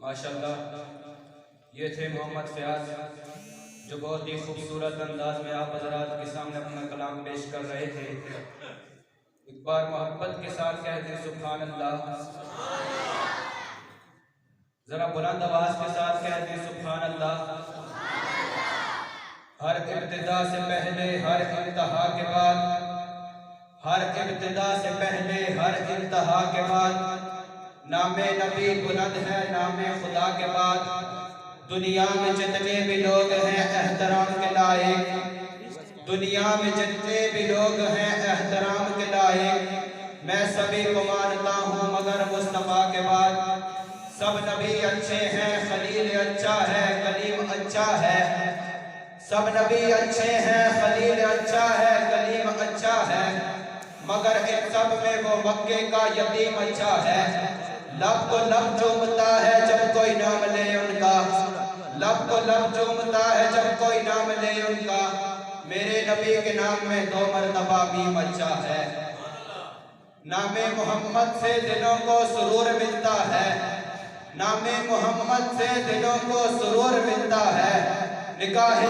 ماشاءاللہ یہ تھے محمد فیاض جو بہت ہی خوبصورت انداز میں آپ حضرات کے سامنے اپنا کلام پیش کر رہے تھے۔ ایک بار محبت کے ساتھ کہتے ہیں سبحان اللہ، ذرا بلند آواز کے ساتھ کہتے ہیں سبحان اللہ۔ ہر ابتدا سے پہلے ہر انتہا کے بعد، ہر ابتدا سے پہلے ہر انتہا کے بعد نام نبی بلند ہے نام خدا کے بعد۔ دنیا میں جتنے بھی لوگ ہیں احترام کے لائق، دنیا میں جتنے بھی لوگ ہیں احترام کے لائق، میں سبھی کو مانتا ہوں مگر مصطفیٰ کے بعد۔ سب نبی اچھے ہیں، خلیل اچھا ہے، کلیم اچھا ہے۔ سب نبی اچھے ہیں، خلیل اچھا ہے، کلیم اچھا ہے، مگر ان سب میں وہ مکے کا یتیم اچھا ہے۔ لب کو لب چومتا ہے جب کوئی نام لے ان کا، لب کو لب چومتا ہے جب کوئی نام لے ان کا۔ میرے نبی کے نام میں 2 مرتبہ میم اچھا ہے۔ نام محمد سے دلوں کو سرور ملتا ہے، نام محمد سے دلوں کو سرور ملتا ہے۔ نکاح